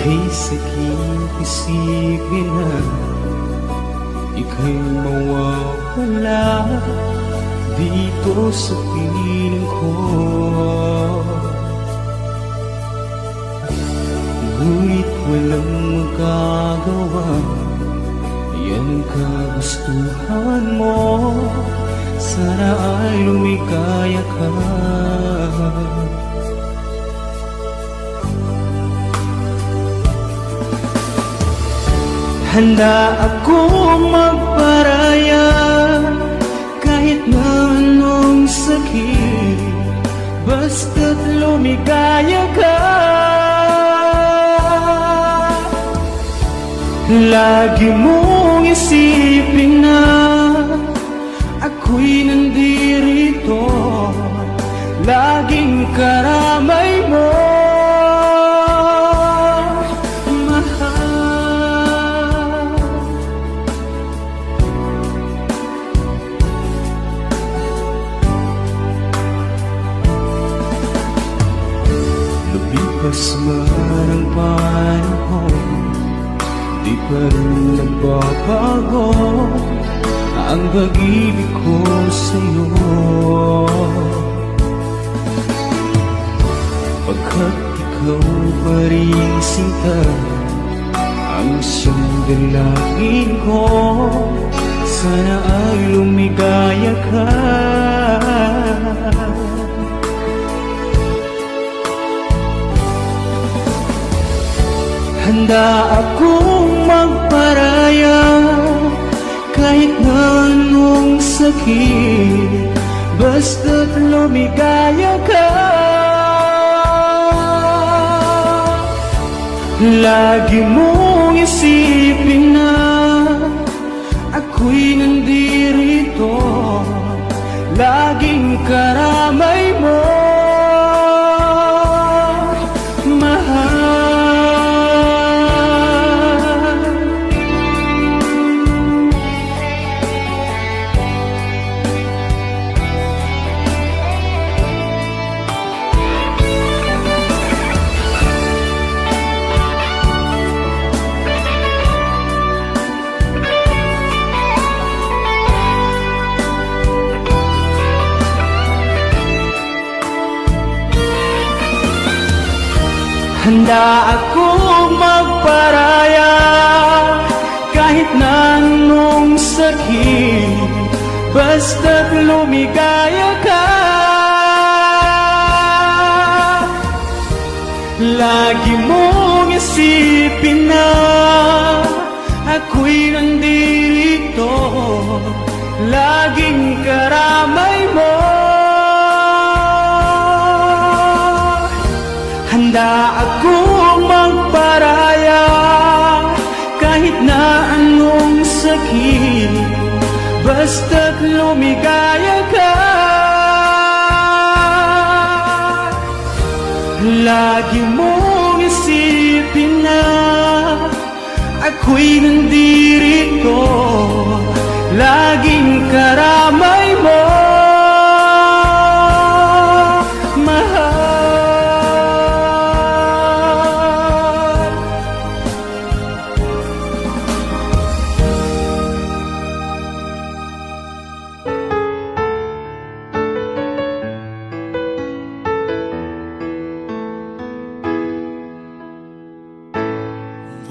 Kay sakit isipin na ika'y mawawala dito sa piling ko. Ngunit walang magagawa, yan ang kagustuhan mo. Sana ay lumikaya ka. Handa akong magparaya kahit na anong sakit, basta't lumigaya ka. Lagi mong isipin na ako'y nandirito, laging karamay mo. Lumipas man ang panahon, di pa rin nagbabago ang pag-ibig ko sa'yo. Pagkat ikaw pa rin sinta ang siyang dalangin ko, sana ay lumigaya ka. Handa akong magparaya kahit na anong sakit, basta't lumigaya ka. Lagi mong isipin na ako'y nandirito, laging karamay mo. Handa akong magparaya kahit na anong sakit, basta't lumigaya ka. Lagi mong isipin na ako'y nandirito, laging karamay mo. Handa akong magparaya kahit na anong sakit, basta't lumigaya ka. Lagi mong isipin na ako'y nandirito, laging karamay mo.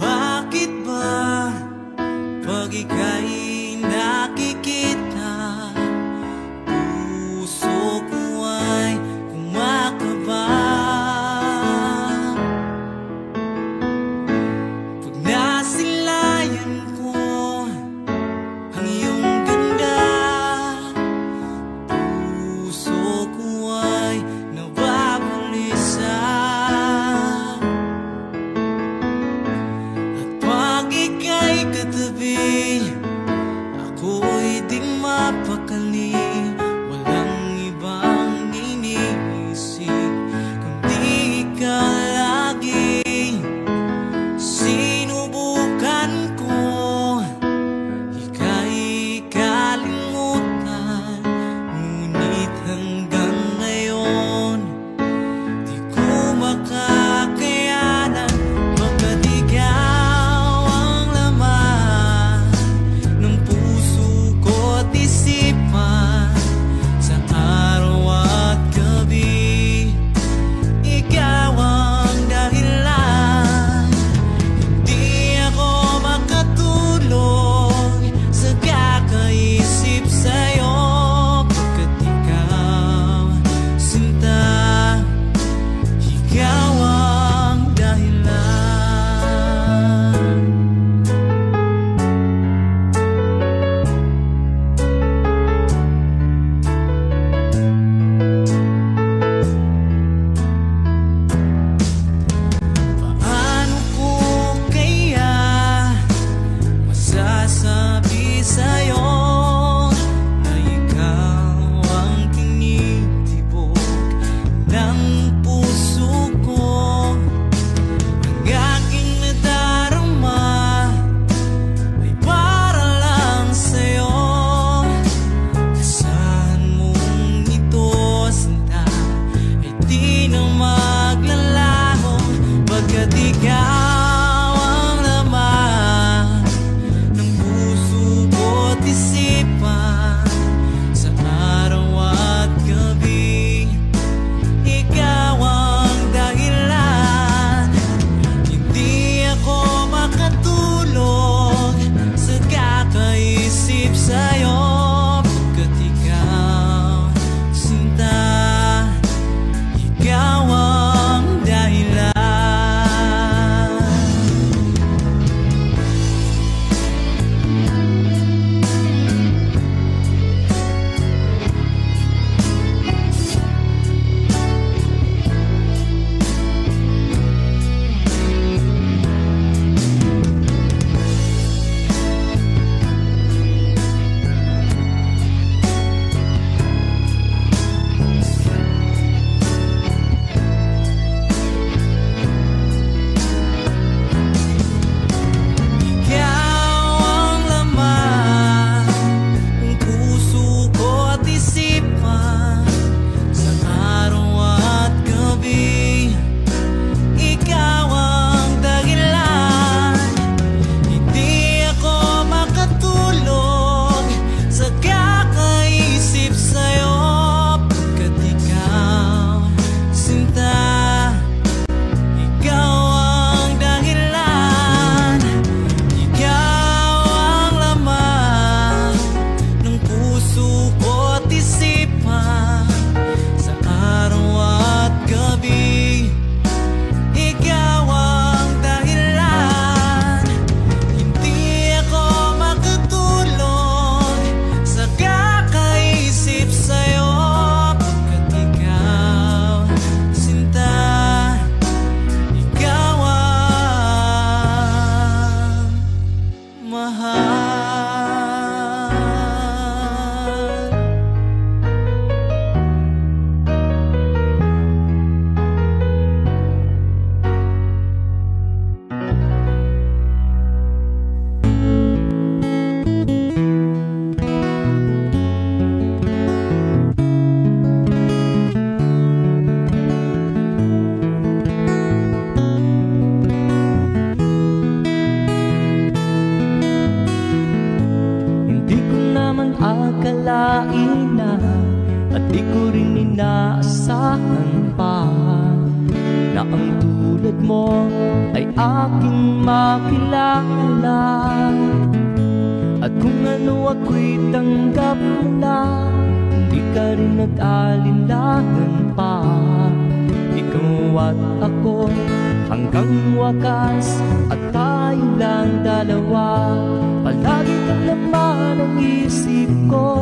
Bakit ba pag ika'y nakikita, puso ko ay kumakaba? Pag nasilayan ko ang iyong ganda, puso ko ay nababalisa. Ika'y katabi, ako'y di mapakali. Walang ibang iniisip kundi ikaw lagi. Sinubukan ko, ika'y kalimutan, ngunit hanggang ngayon di ko makakayanan. Baka di Ikaw ang laman ng puso ko't isipan. Sa araw at gabi, ikaw ang dahilan. Hindi ako makatulog sa kakaisip sa'yo, pagkat ikaw, sinta, ikaw ang dahilan. Akalain na at di ko rin inaasahan pa na ang tulad mo ay aking makilala. At kung ano ako'y tanggap mo na, hindi ka rin nag-alinlangan pa. Ikaw at ako hanggang wakas, at tayo lang dalawa. Palagi kang laman ng isip ko,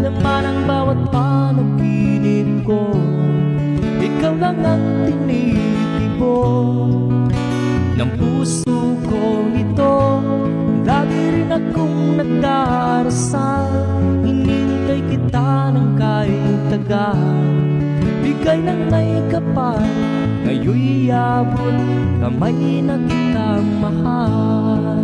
laman ang bawat panaginip ko. Ikaw lang ang tinitibo ng puso ko ito. Lagi rin akong nagdarasal, hinintay kita ng kahit tagal. Bigay ng may kapal, ngayon'y abot kamay na kitang mahal.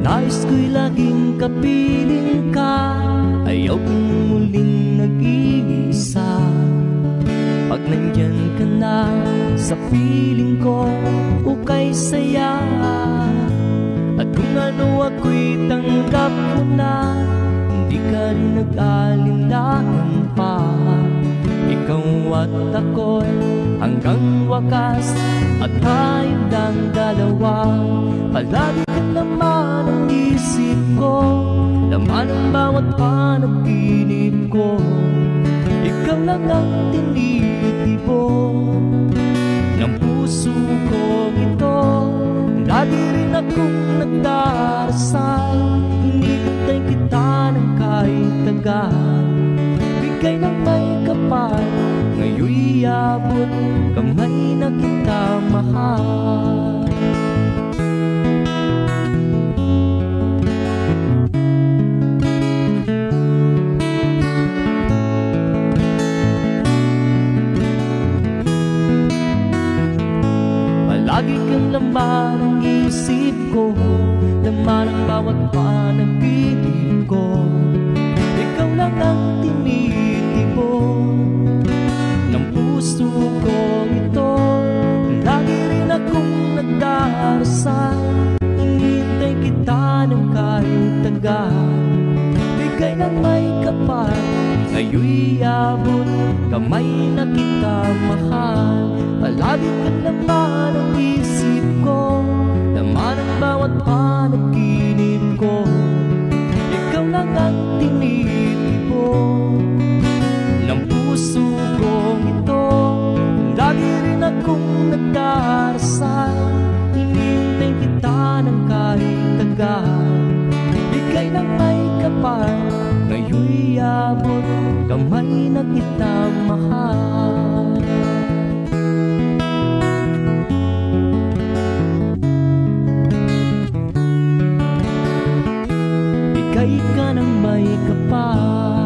Nais ko'y laging kapiling ka, ayaw kong muling nag-iisa. Pag nandyan ka na sa piling ko, ukay saya. At kung ano ako'y tanggap mo na, hindi ka rin nag-alinlangan pa. Ikaw at ako'y hanggang wakas, at tayo lang dalawa. Palagi ka naman ang isip ko, laman ang bawat panaginip ko. Ikaw lang ang tinitibo ng puso ko ito. Lagi rin akong nagdarasal, hinintay kita ng kahit tagal. Bigay ng may kapal, ngayon'y abot kamay na kita mahal. Lagi kang laman ng isip ko, laman ang bawat panaginip ko. Ikaw lang ang tinitipon ng puso ko ito. Lagi rin akong nagdarasal, hinihintay kita ng kahit tagal. Bigay ng may kapal, ngayon'y abot kamay na kita mahal. Palagi ka naman ang isip ko, laman ang bawat panaginip ko. Ikaw lang ang tinitipon ng puso kong ito. Lagi rin akong nagdarasal, hinihintay kita ng kahit tagal. Bigay ng may kapal, ngayon'y abot kamay na kita mahal. Bigay ka ng may kapal,